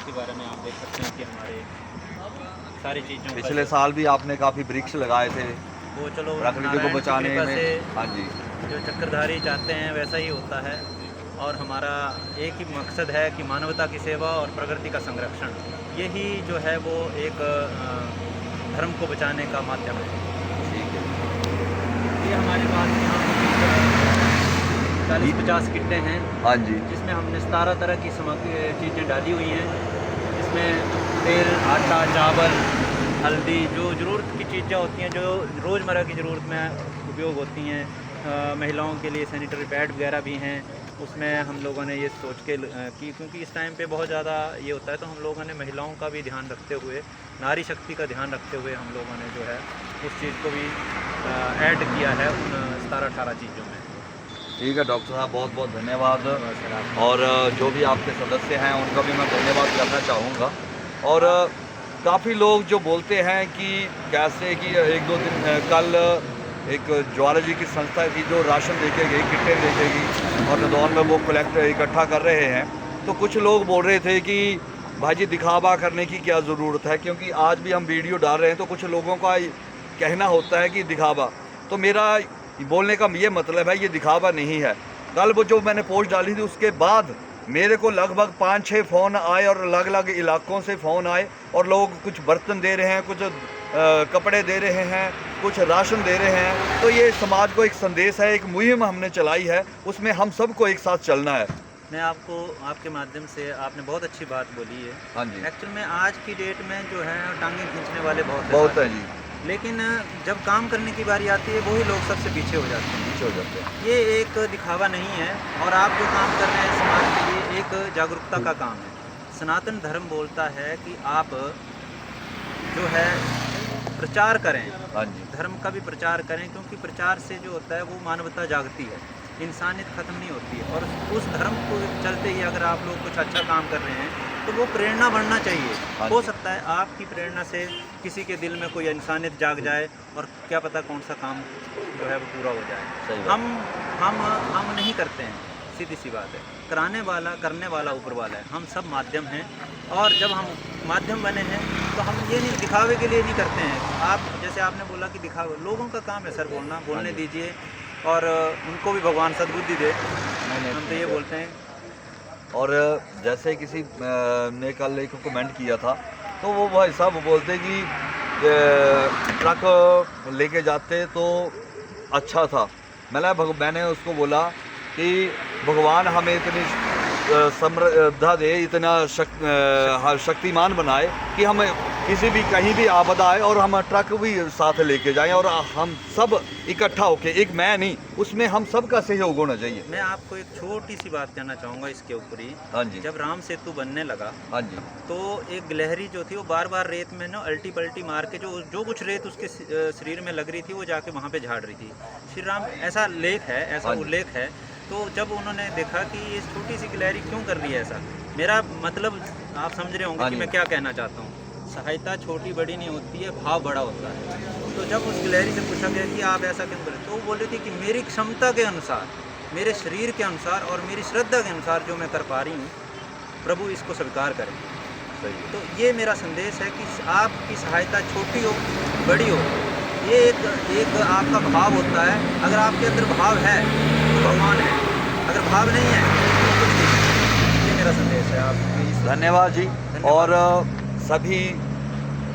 इसके बारे में आप देख सकते हैं कि हमारे सारी चीज़ों का पिछले साल भी आपने काफ़ी वृक्ष लगाए थे वो चलो प्रकृति को नारायण की बचाने कृपा में। से हाँ जी, जो चक्रधारी चाहते हैं वैसा ही होता है। और हमारा एक ही मकसद है कि मानवता की सेवा और प्रकृति का संरक्षण, यही जो है वो एक धर्म को बचाने का माध्यम है। ठीक है। ये हमारे पास यहाँ 40-50 किट्टे हैं, हाँ जी, जिसमें हमने 17 तरह की चीज़ें डाली हुई हैं। इसमें तेल, आटा, चावल, हल्दी, जो ज़रूरत की चीज़ें होती हैं, जो रोज़मर्रा की ज़रूरत में उपयोग होती हैं। महिलाओं के लिए सैनिटरी पैड वगैरह भी हैं। उसमें हम लोगों ने ये सोच के कि क्योंकि इस टाइम पे बहुत ज़्यादा ये होता है, तो हम लोगों ने महिलाओं का भी ध्यान रखते हुए, नारी शक्ति का ध्यान रखते हुए हम लोगों ने जो है उस चीज़ को भी ऐड किया है उन 17-18 चीज़ों में। ठीक है डॉक्टर साहब, बहुत बहुत धन्यवाद। और जो भी आपके सदस्य हैं उनका भी मैं धन्यवाद करना चाहूँगा। और काफ़ी लोग जो बोलते हैं कि कैसे कि एक दो दिन कल एक ज्वाला जी की संस्था थी जो राशन देके गई, किटें देके गई और नदौन में वो कलेक्ट इकट्ठा कर रहे हैं। तो कुछ लोग बोल रहे थे कि भाई जी दिखावा करने की क्या ज़रूरत है, क्योंकि आज भी हम वीडियो डाल रहे हैं तो कुछ लोगों का कहना होता है कि दिखावा। तो मेरा बोलने का ये मतलब है ये दिखावा नहीं है। कल वो जो मैंने पोस्ट डाली थी उसके बाद मेरे को लगभग 5-6 फ़ोन आए और अलग अलग इलाकों से फ़ोन आए और लोग कुछ बर्तन दे रहे हैं, कुछ कपड़े दे रहे हैं, कुछ राशन दे रहे हैं। तो ये समाज को एक संदेश है, एक मुहिम हमने चलाई है, उसमें हम सबको एक साथ चलना है। मैं आपको आपके माध्यम से, आपने बहुत अच्छी बात बोली है। हाँ जी, एक्चुअल में आज की डेट में जो है टांगें खींचने वाले बहुत बहुत है सारे। जी, लेकिन जब काम करने की बारी आती है वही लोग सबसे पीछे हो जाते हैं। पीछे हो जाते हैं। ये एक दिखावा नहीं है, और आप जो काम कर रहे हैं समाज के लिए एक जागरूकता का काम है। सनातन धर्म बोलता है कि आप जो है प्रचार करें, हाँ जी, धर्म का भी प्रचार करें, क्योंकि प्रचार से जो होता है वो मानवता जागती है, इंसानियत ख़त्म नहीं होती है। और उस धर्म को चलते ही अगर आप लोग कुछ अच्छा काम कर रहे हैं तो वो प्रेरणा बनना चाहिए। हाँ हो जी। सकता है आपकी प्रेरणा से किसी के दिल में कोई इंसानियत जाग जाए, और क्या पता कौन सा काम जो है वो पूरा हो जाए। सही बात। हम नहीं करते हैं, सीधी सी बात है। कराने वाला, करने वाला ऊपर वाला है, हम सब माध्यम हैं। और जब हम माध्यम बने हैं तो हम ये नहीं दिखावे के लिए नहीं करते हैं। आप जैसे आपने बोला कि दिखावे, लोगों का काम है सर बोलना, बोलने दीजिए, और उनको भी भगवान सद्बुद्धि दे। हम तो ये बोलते हैं। और जैसे किसी ने कल एक कमेंट किया था, तो वो भाई साहब बोलते कि ट्रक लेके जाते तो अच्छा था। मैंने उसको बोला कि भगवान हमें इतनी समृद्धा दे, इतना शक्तिमान बनाए कि हम किसी भी कहीं भी आपदा आए और हम ट्रक भी साथ लेके जाएं, और हम सब इकट्ठा होके, एक मैं नहीं, उसमें हम सब का सहयोग होना चाहिए। मैं आपको एक छोटी सी बात कहना चाहूँगा इसके ऊपर ही। हाँ जी, जब राम सेतु बनने लगा, हाँ जी, तो एक गिलहरी जो थी वो बार बार रेत में ना अल्टी पल्टी मार के जो कुछ रेत उसके शरीर में लग रही थी वो जाके वहाँ पे झाड़ रही थी। श्री राम, ऐसा लेख है, ऐसा हाँ जी। उल्लेख है। तो जब उन्होंने देखा कि ये छोटी सी गिलहरी क्यों कर रही है ऐसा, मेरा मतलब आप समझ रहे होंगे हाँ कि जी। मैं क्या कहना चाहता हूँ। सहायता छोटी बड़ी नहीं होती है, भाव बड़ा होता है। तो जब उस गिलहरी से पूछा गया कि आप ऐसा क्यों करें, तो वो बोल रही थी कि मेरी क्षमता के अनुसार, मेरे शरीर के अनुसार और मेरी श्रद्धा के अनुसार जो मैं कर पा रही हूँ, प्रभु इसको स्वीकार करें। सही है। तो ये मेरा संदेश है कि आपकी सहायता छोटी हो बड़ी हो, ये एक आपका भाव होता है। अगर आपके अंदर भाव है तो भगवान है, अगर भाव नहीं है तो कुछ नहीं है। ये मेरा संदेश है आपकी। धन्यवाद जी। और सभी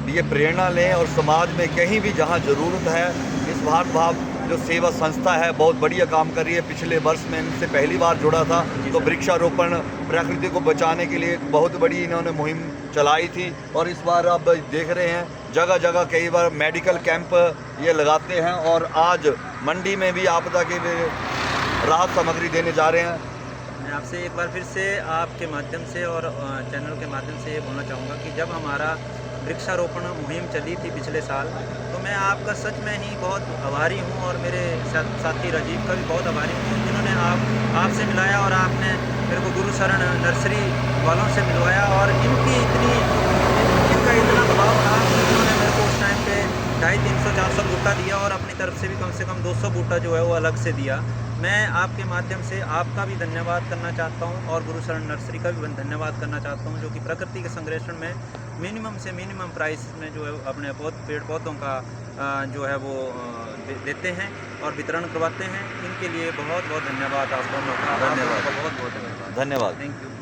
ये प्रेरणा लें, और समाज में कहीं भी जहाँ ज़रूरत है, इस भारत भाव जो सेवा संस्था है बहुत बढ़िया काम कर रही है। पिछले वर्ष में इनसे पहली बार जुड़ा था, तो वृक्षारोपण, प्रकृति को बचाने के लिए एक बहुत बड़ी इन्होंने मुहिम चलाई थी। और इस बार आप देख रहे हैं जगह जगह कई बार मेडिकल कैंप ये लगाते हैं, और आज मंडी में भी आपदा के राहत सामग्री देने जा रहे हैं। मैं आपसे एक बार फिर से आपके माध्यम से और चैनल के माध्यम से ये बोलना चाहूँगा कि जब हमारा वृक्षारोपण मुहिम चली थी पिछले साल, तो मैं आपका सच में ही बहुत आभारी हूँ, और मेरे साथी राजीव का भी बहुत आभारी हूँ, जिन्होंने आपसे मिलाया और आपने मेरे को गुरु शरण नर्सरी वालों से मिलवाया। और इनका इतना दबाव था कि उन्होंने मेरे को उस टाइम पे 250, 300, 400 बूटा दिया, और अपनी तरफ से भी कम 200 बूटा जो है वो अलग से दिया। मैं आपके माध्यम से आपका भी धन्यवाद करना चाहता हूँ और गुरुशरण नर्सरी का भी धन्यवाद करना चाहता हूँ, जो कि प्रकृति के संरक्षण में मिनिमम से मिनिमम प्राइस में जो है अपने पेड़ पौधों का जो है वो देते हैं और वितरण करवाते हैं। इनके लिए बहुत बहुत धन्यवाद आप दोनों का। धन्यवाद। बहुत बहुत धन्यवाद। धन्यवाद। Thank you.